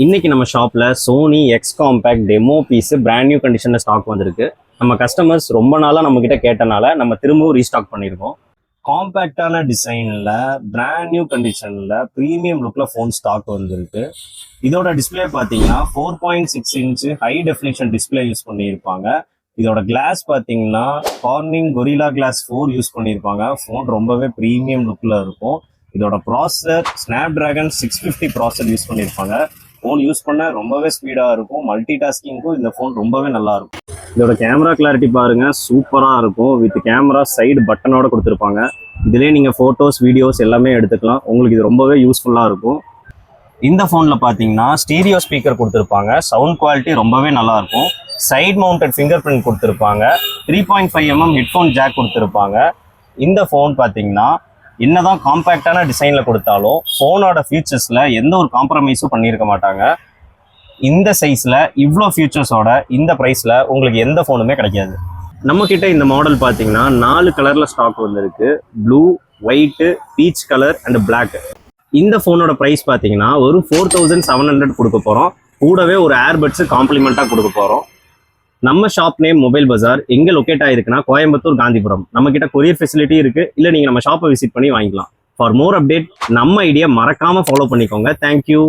இன்னைக்கு நம்ம ஷாப்ல Sony X compact demo piece brand new கண்டிஷன்ல ஸ்டாக் வந்திருக்கு. நம்ம கஸ்டமர்ஸ் ரொம்ப நாளா நம்ம கிட்ட கேட்டனால நம்ம திரும்பவும் ரீஸ்டாக் பண்ணியிருக்கோம். காம்பேக்டான டிசைன்ல பிராண்ட் நியூ கண்டிஷன்ல ப்ரீமியம் லுக்ல ஃபோன் ஸ்டாக் வந்திருக்கு. இதோட டிஸ்பிளே பார்த்தீங்கன்னா 4.6 inch high definition display use பண்ணியிருப்பாங்க. இதோட கிளாஸ் பார்த்தீங்கன்னா கார்னிங் கொரில்லா கிளாஸ் 4 யூஸ் பண்ணியிருப்பாங்க. ஃபோன் ரொம்பவே ப்ரீமியம் லுக்ல இருக்கும். இதோட ப்ராசஸர் ஸ்னாப்டிராகன் 650 ப்ராசஸர் யூஸ் பண்ணியிருப்பாங்க. ஃபோன் யூஸ் பண்ண ரொம்பவே ஸ்பீடாக இருக்கும். மல்டி டாஸ்கிங்க்கும் இந்த ஃபோன் ரொம்பவே நல்லா இருக்கும். இதோட கேமரா கிளாரிட்டி பாருங்க, சூப்பராக இருக்கும். வித் கேமரா சைடு பட்டனோட கொடுத்துருப்பாங்க. இதுலேயே நீங்கள் ஃபோட்டோஸ் வீடியோஸ் எல்லாமே எடுத்துக்கலாம். உங்களுக்கு இது ரொம்பவே யூஸ்ஃபுல்லாக இருக்கும். இந்த ஃபோனில் பார்த்தீங்கன்னா ஸ்டீரியோ ஸ்பீக்கர் கொடுத்துருப்பாங்க. சவுண்ட் குவாலிட்டி ரொம்பவே நல்லா இருக்கும். சைட் மவுண்டட் ஃபிங்கர் பிரிண்ட் கொடுத்துருப்பாங்க. 3.5 mm ஹெட்ஃபோன் ஜாக் கொடுத்துருப்பாங்க. இந்த ஃபோன் பார்த்தீங்கன்னா என்னதான் காம்பேக்டான டிசைனில் கொடுத்தாலும் ஃபோனோட ஃபீச்சர்ஸில் எந்த ஒரு காம்ப்ரமைஸும் பண்ணியிருக்க மாட்டாங்க. இந்த சைஸில் இவ்வளோ ஃபியூச்சர்ஸோட இந்த ப்ரைஸில் உங்களுக்கு எந்த ஃபோனுமே கிடைக்காது. நம்மக்கிட்ட இந்த மாடல் பார்த்தீங்கன்னா 4 கலரில் ஸ்டாக் வந்திருக்கு. Blue, white, peach colour and black. இந்த ஃபோனோட ப்ரைஸ் பார்த்தீங்கன்னா ஒரு 4700 கொடுக்க போகிறோம். கூடவே ஒரு ஏர்பட்ஸு காம்ப்ளிமெண்ட்டாக கொடுக்க போகிறோம். நம்ம ஷாப் நேம் மொபைல் பஜார். எங்கே லொக்கேட் ஆகிருக்குன்னா கோயம்புத்தூர், காந்திபுரம். நம்ம கிட்ட கொரியர் ஃபெசிலிட்டி இருக்குது. இல்லை நீங்கள் நம்ம ஷாப்பை விசிட் பண்ணி வாங்கிக்கலாம். ஃபார் மோர் அப்டேட் நம்ம ஐடியா மறக்காமல் ஃபாலோ பண்ணிக்கோங்க. தேங்க்யூ.